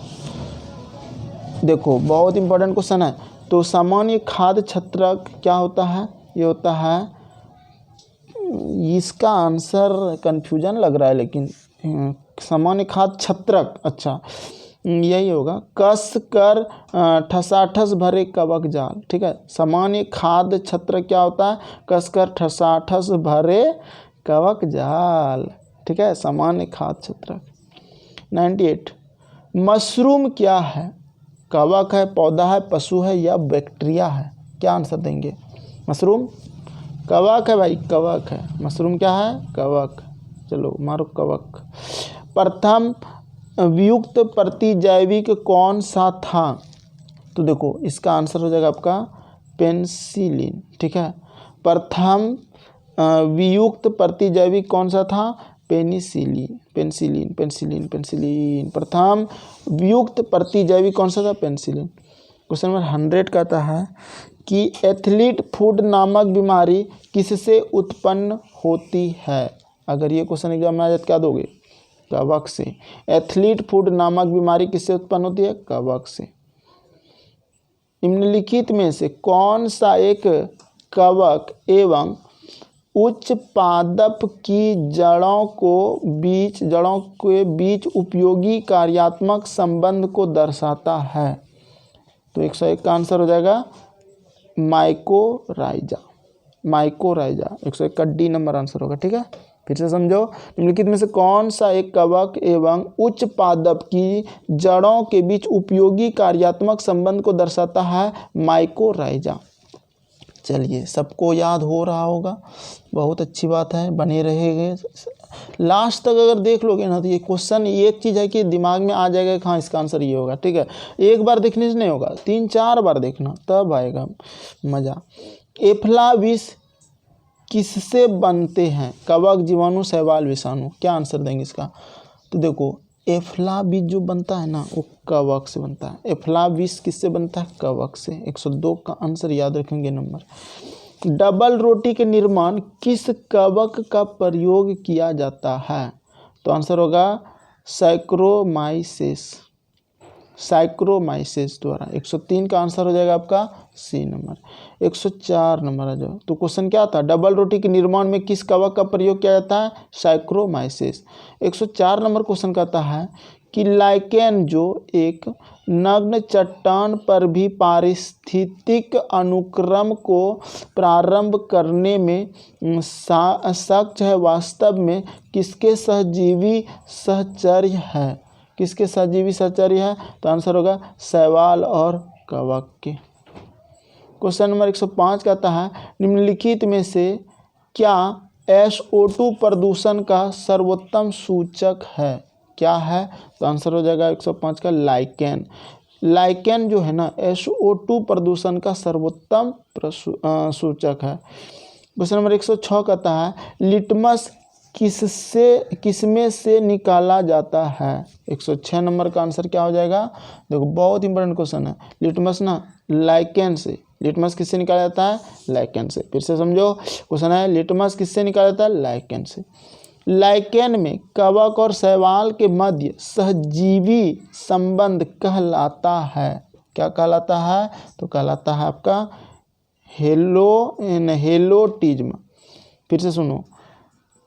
देखो बहुत इंपॉर्टेंट क्वेश्चन है। तो सामान्य खाद्य छत्रक क्या होता है, ये होता है, इसका आंसर कंफ्यूजन लग रहा है लेकिन सामान्य खाद्य छत्रक, अच्छा यही होगा, कस कर ठसाठस भरे कवक जाल। ठीक है, सामान्य खाद्य छत्रक क्या होता है, कस कर ठसाठस भरे कवक जाल। ठीक है, सामान्य खाद्य छत्रक। 98, मशरूम क्या है, कवक है, पौधा है, पशु है या बैक्टीरिया है। क्या आंसर देंगे। मशरूम कवक है भाई, कवक है। मशरूम क्या है, कवक। चलो मारो कवक। प्रथम वियुक्त प्रतिजैविक कौन सा था। तो देखो इसका आंसर हो जाएगा आपका पेनिसिलिन। ठीक है, प्रथम वियुक्त प्रतिजैविक कौन सा था, पेनिसिलिन, पेनिसिलिन, पेनिसिलिन, पेनिसिलिन। प्रथम वियुक्त प्रतिजैविक कौन सा था, पेनिसिलिन। क्वेश्चन नंबर 100 कहता है कि एथलीट फुट नामक बीमारी किससे उत्पन्न होती है। अगर ये क्वेश्चन एग्जाम में आ जाए क्या दोगे, कवक से। एथलीट फुट नामक बीमारी किससे उत्पन्न होती है, कवक से। निम्नलिखित में से कौन सा एक कवक एवं उच्च पादप की जड़ों के बीच उपयोगी कार्यात्मक संबंध को दर्शाता है। तो 101 का आंसर हो जाएगा माइकोराइजा, माइकोराइजा। 101 का D नंबर आंसर होगा। ठीक है, फिर से समझो, निम्नलिखित में से कौन सा एक कवक एवं उच्च पादप की जड़ों के बीच उपयोगी कार्यात्मक संबंध को दर्शाता है, माइकोराइजा। चलिए सबको याद हो रहा होगा, बहुत अच्छी बात है, बने रहेंगे लास्ट तक। अगर देख लोगे ना तो ये क्वेश्चन, एक चीज़ है कि दिमाग में आ जाएगा कि हाँ इसका आंसर ये होगा। ठीक है, एक बार देखने से नहीं होगा, 3-4 बार देखना तब आएगा मज़ा। एफ्ला विष किससे बनते हैं, कवक, जीवाणु, शैवाल, विषाणु। क्या आंसर देंगे इसका। तो देखो एफ्लाविस जो बनता है ना वो कवक से बनता है। एफ्लाविस किससे बनता है? कवक से। 102 का आंसर याद रखेंगे नंबर। डबल रोटी के निर्माण किस कवक का प्रयोग किया जाता है? तो आंसर होगा साइक्रोमाइसेस, साइक्रोमाइसेस द्वारा। 103 का आंसर हो जाएगा आपका सी नंबर। 104 नंबर आ जाओ। तो क्वेश्चन क्या था? डबल रोटी के निर्माण में किस कवक का प्रयोग किया जाता है? साइक्रोमाइसेस। 104 नंबर क्वेश्चन कहता है कि लाइकेन जो एक नग्न चट्टान पर भी पारिस्थितिक अनुक्रम को प्रारंभ करने में सक्षम है, वास्तव में किसके सहजीवी सहचर्य है? किसके सहजीवी सहचर्य है? तो आंसर होगा शैवाल और कवक के। क्वेश्चन नंबर 105 कहता है निम्नलिखित में से क्या SO2 प्रदूषण का सर्वोत्तम सूचक है? क्या है? तो आंसर हो जाएगा 105 का लाइकेन। लाइकेन जो है ना SO2 प्रदूषण का सर्वोत्तम सूचक है। क्वेश्चन नंबर 106 कहता है लिटमस किसमें से निकाला जाता है? 106 नंबर का आंसर क्या हो जाएगा? देखो बहुत इंपॉर्टेंट क्वेश्चन है। लिटमस ना लाइकेन से। लिटमस किससे निकाला जाता है? लाइकेन से। फिर से समझो क्वेश्चन है लिटमस किससे निकाला जाता है? लाइकेन से। लाइकेन में कवक और शैवाल के मध्य सहजीवी संबंध कहलाता है। क्या कहलाता है? तो कहलाता है आपका हेलोटिज्म। फिर से सुनो,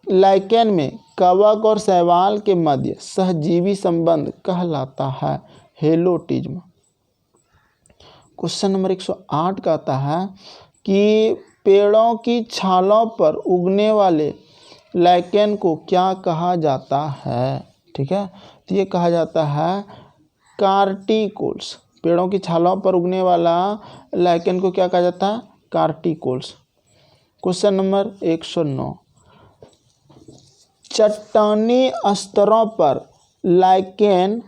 लाइकेन में कवक और शैवाल के मध्य सहजीवी संबंध कहलाता है हेलोटिज्म। क्वेश्चन नंबर 108 कहता है कि पेड़ों की छालों पर उगने वाले लाइकेन को क्या कहा जाता है? ठीक है, तो ये कहा जाता है कार्टिकोल्स। पेड़ों की छालों पर उगने वाला लाइकेन को क्या कहा जाता है? कार्टिकोल्स। क्वेश्चन नंबर 109 चट्टानी स्तरों पर लाइकेन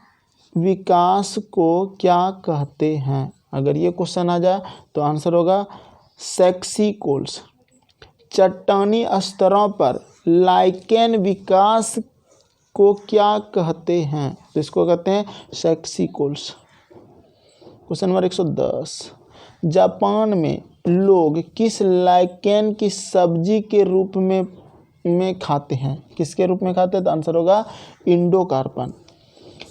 विकास को क्या कहते हैं? अगर ये क्वेश्चन आ जाए तो आंसर होगा सेक्सिकोल्स। चट्टानी स्तरों पर लाइकेन विकास को क्या कहते हैं? तो इसको कहते हैं सेक्सिकोल्स। क्वेश्चन नंबर 110 जापान में लोग किस लाइकेन की सब्जी के रूप में खाते हैं? किसके रूप में खाते हैं? तो आंसर होगा इंडोकार्पन।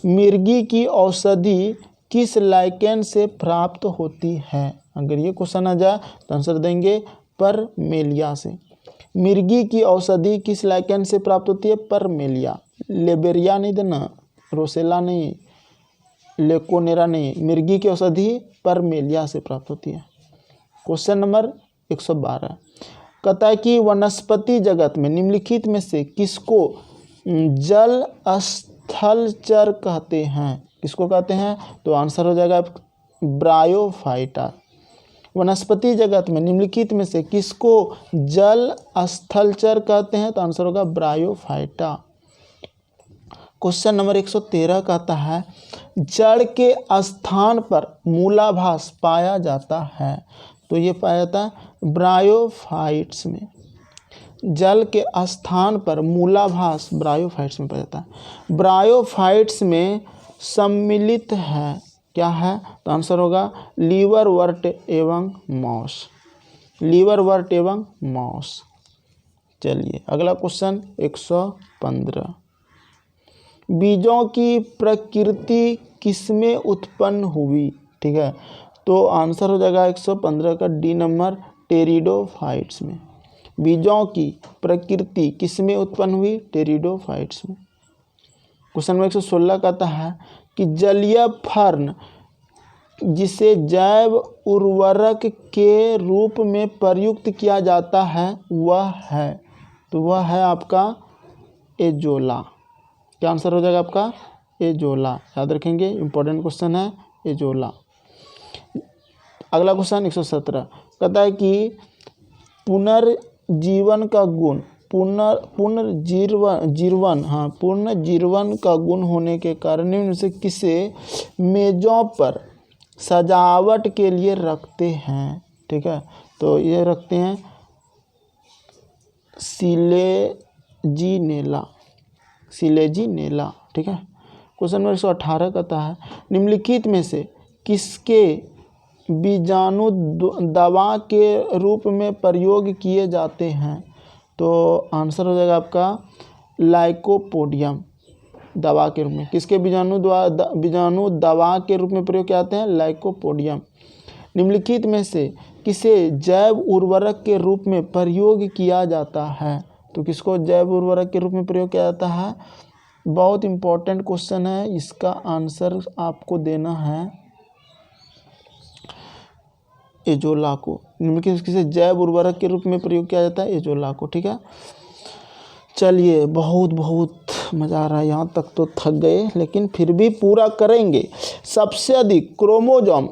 मिर्गी की औषधि किस लाइकेन से प्राप्त होती है? अगर ये क्वेश्चन आ जाए तो आंसर देंगे परमेलिया से। मिर्गी की औषधि किस लाइकेन से प्राप्त होती है? परमेलिया। लेबेरिया नहीं देना, रोसेला नहीं, लेकोनेरा नहीं, मिर्गी की औषधि परमेलिया से प्राप्त होती है। क्वेश्चन नंबर 112 कहता है कि वनस्पति जगत में निम्नलिखित में से किसको जल स्थलचर कहते हैं? किसको कहते हैं? तो आंसर हो जाएगा ब्रायोफाइटा। वनस्पति जगत में निम्नलिखित में से किसको जल स्थलचर कहते हैं? तो आंसर होगा ब्रायोफाइटा। क्वेश्चन नंबर 113 कहता है जड़ के स्थान पर मूलाभास पाया जाता है। तो ये पाया जाता है ब्रायोफाइट्स में। जल के स्थान पर मूलाभास ब्रायोफाइट्स में पाया जाता है। ब्रायोफाइट्स में सम्मिलित है क्या है? तो आंसर होगा लीवरवर्ट एवं मॉस। लीवरवर्ट एवं मॉस। चलिए अगला क्वेश्चन 115 बीजों की प्रकृति किसमें उत्पन्न हुई? ठीक है, तो आंसर हो जाएगा 115 का डी नंबर टेरिडोफाइट्स में। बीजों की प्रकृति किसमें उत्पन्न हुई? टेरिडोफाइट्स में। क्वेश्चन नंबर 116 कहता है कि जलीय फर्न जिसे जैव उर्वरक के रूप में प्रयुक्त किया जाता है वह है? तो वह है आपका एजोला। क्या आंसर हो जाएगा आपका? एजोला। याद रखेंगे, इंपॉर्टेंट क्वेश्चन है एजोला। अगला क्वेश्चन 117 कहता है कि पुनर्जीवन का गुण पुनर्जीवन का गुण होने के कारण निम्न से किसे मेजों पर सजावट के लिए रखते हैं? ठीक है, तो ये रखते हैं सिलेजिनेला। सिलेजिनेला। ठीक है। क्वेश्चन नंबर 118 कहता है निम्नलिखित में से किसके बीजाणु दवा के रूप में प्रयोग किए जाते हैं? तो आंसर हो जाएगा आपका लाइकोपोडियम। दवा के रूप में किसके बीजाणु दवा के रूप में प्रयोग किए जाते हैं? लाइकोपोडियम। निम्नलिखित में से किसे जैव उर्वरक के रूप में प्रयोग किया जाता है? तो किसको जैव उर्वरक के रूप में प्रयोग किया जाता है? बहुत इंपॉर्टेंट क्वेश्चन है, इसका आंसर आपको देना है एजोला को। निम्नलिखित किसे जैव उर्वरक के रूप में प्रयोग किया जाता है? एजोला को। ठीक है। चलिए, बहुत मज़ा आ रहा है, यहाँ तक तो थक गए लेकिन फिर भी पूरा करेंगे। सबसे अधिक क्रोमोसोम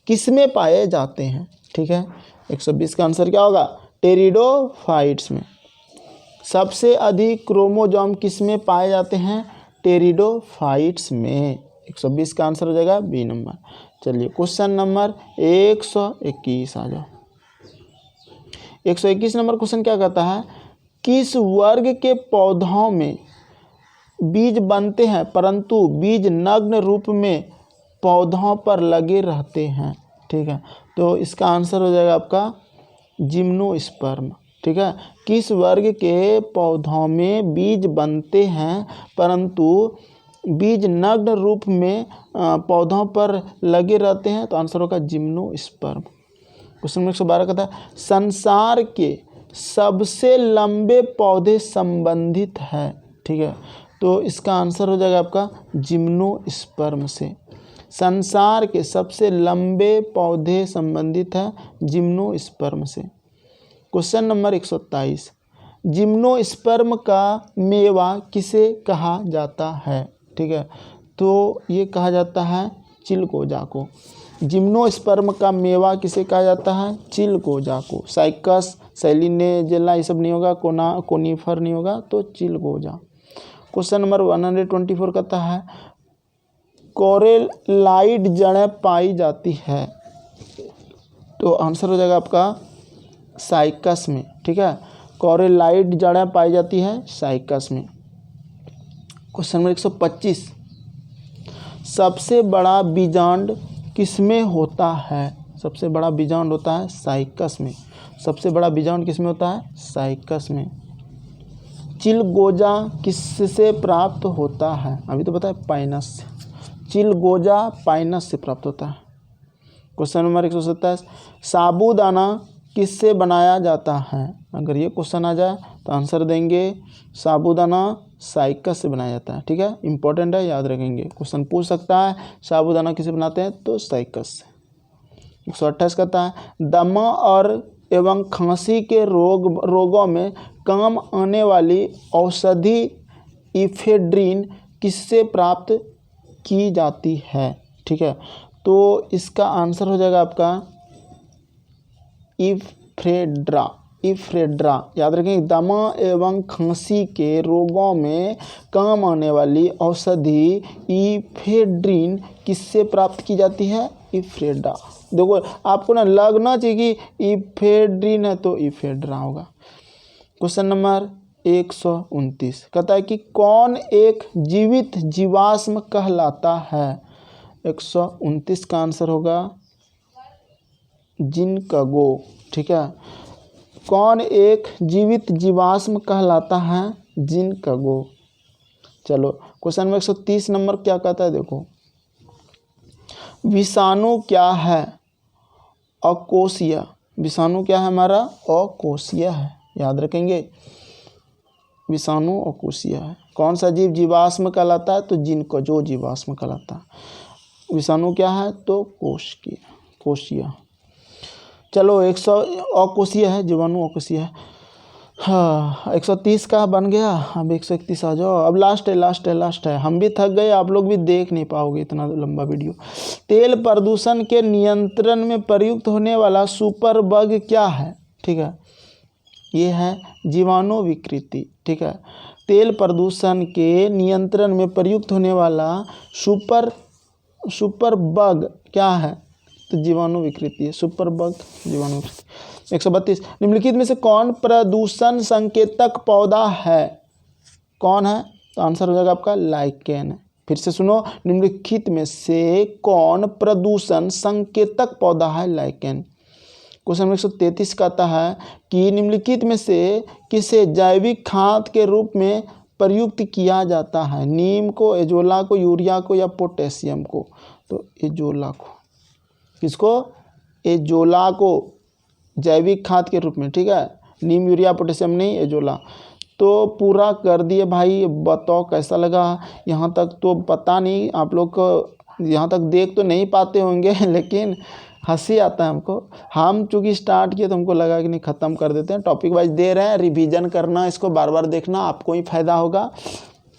किसमें पाए जाते हैं? ठीक है। 120 का आंसर क्या होगा? टेरिडोफाइट्स में। सबसे अधिक क्रोमोसोम किसमें पाए जाते हैं? टेरिडोफाइट्स में। 120 का आंसर हो जाएगा बी नंबर। चलिए, क्वेश्चन नंबर 121 आ जाओ। 121 नंबर क्वेश्चन क्या कहता है? किस वर्ग के पौधों में बीज बनते हैं परंतु बीज नग्न रूप में पौधों पर लगे रहते हैं? ठीक है। तो इसका आंसर हो जाएगा आपका जिम्नोस्पर्म। ठीक है। किस वर्ग के पौधों में बीज बनते हैं परंतु बीज नग्न रूप में पौधों पर लगे रहते हैं? तो आंसर होगा जिम्नोस्पर्म। क्वेश्चन नंबर 112 कहता है संसार के सबसे लंबे पौधे संबंधित है। ठीक है। तो इसका आंसर हो जाएगा आपका जिम्नोस्पर्म से। संसार के सबसे लंबे पौधे संबंधित है जिम्नोस्पर्म से। क्वेश्चन नंबर 127 जिम्नोस्पर्म का मेवा किसे कहा जाता है? ठीक है। तो ये कहा जाता है चिलगोजा को। जिम्नोस्पर्म का मेवा किसे कहा जाता है? चिलगोजा को। साइकस, सैलिनेजेला ये सब नहीं होगा, कोनीफर नहीं होगा, तो चिलगोजा। क्वेश्चन नंबर 124 कहता है कोरेलाइड जड़ें पाई जाती है? तो आंसर हो जाएगा आपका साइकस में। ठीक है। कोरेलाइड जड़ें पाई जाती है साइकस में। क्वेश्चन नंबर 125 सबसे बड़ा बीजांड किसमें होता है? सबसे बड़ा बीजांड होता है साइकस में। सबसे बड़ा बीजांड किसमें होता है? साइकस में। चिलगोजा किससे प्राप्त होता है? अभी तो बताया पाइनस से। चिलगोजा पाइनस से प्राप्त होता है। क्वेश्चन नंबर 127 साबूदाना किससे बनाया जाता है? अगर ये क्वेश्चन आ जाए तो आंसर देंगे साबूदाना साइकस से बनाया जाता है। ठीक है। इंपॉर्टेंट है, याद रखेंगे। क्वेश्चन पूछ सकता है साबूदाना किससे बनाते हैं? तो साइकस से। 128 कहता है दमा और एवं खांसी के रोगों में काम आने वाली औषधि इफेड्रीन किससे प्राप्त की जाती है? ठीक है। तो इसका आंसर हो जाएगा आपका इफ्रेड्रा। याद रखें, दमा एवं खांसी के रोगों में काम आने वाली औषधि इफेड्रीन किससे प्राप्त की जाती है? इफ्रेड्रा। देखो, आपको ना लगना चाहिए कि इफेड्रीन है तो इफेड्रा होगा। क्वेश्चन नंबर 129 कहता है कि कौन एक जीवित जीवाश्म कहलाता है? 129 का आंसर होगा जिंकगो। ठीक है। कौन एक जीवित जीवाश्म कहलाता है? जिंकगो। चलो, क्वेश्चन नंबर 130 नंबर क्या कहता है? देखो, विषाणु क्या है? अकोशीय। विषाणु क्या है हमारा? अकोशीय है। याद रखेंगे, विषाणु अकोशीय है। कौन सा जीव जीवाश्म कहलाता है? तो जिंकगो जीवाश्म कहलाता है। विषाणु क्या है? तो कोशीय। चलो, अकोशीय है, जीवाणु अकोशीय है। हाँ, 130 का बन गया। अब 131 आ जाओ। अब लास्ट है। हम भी थक गए, आप लोग भी देख नहीं पाओगे इतना लंबा वीडियो। तेल प्रदूषण के नियंत्रण में प्रयुक्त होने वाला सुपर बग क्या है? ठीक है। ये है जीवाणु विकृति। ठीक है। तेल प्रदूषण के नियंत्रण में प्रयुक्त होने वाला सुपर बग क्या है? तो जीवाणु विकृति है। सुपर बग जीवाणु विकृति। 132 निम्नलिखित में से कौन प्रदूषण संकेतक पौधा है? कौन है? तो आंसर हो जाएगा आपका लाइकेन। फिर से सुनो, निम्नलिखित में से कौन प्रदूषण संकेतक पौधा है? लाइकेन। क्वेश्चन 133 कहता है कि निम्नलिखित में से किसे जैविक खाद के रूप में प्रयुक्त किया जाता है? नीम को, एजोला को, यूरिया को या पोटेशियम को? तो एजोला को। किसको? एजोला को जैविक खाद के रूप में, ठीक है। नीम, यूरिया, पोटेशियम नहीं, एजोला। तो पूरा कर दिए भाई, बताओ कैसा लगा। यहाँ तक तो पता नहीं आप लोग को, यहाँ तक देख तो नहीं पाते होंगे लेकिन हंसी आता है हमको। हम चूँकि स्टार्ट किए तो हमको लगा कि नहीं ख़त्म कर देते हैं। टॉपिक वाइज दे रहे हैं, रिवीजन करना, इसको बार बार देखना, आपको ही फ़ायदा होगा।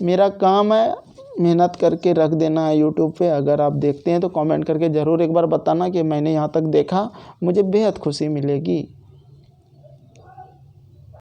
मेरा काम है मेहनत करके रख देना है यूट्यूब पे। अगर आप देखते हैं तो कमेंट करके ज़रूर एक बार बताना कि मैंने यहाँ तक देखा, मुझे बेहद खुशी मिलेगी।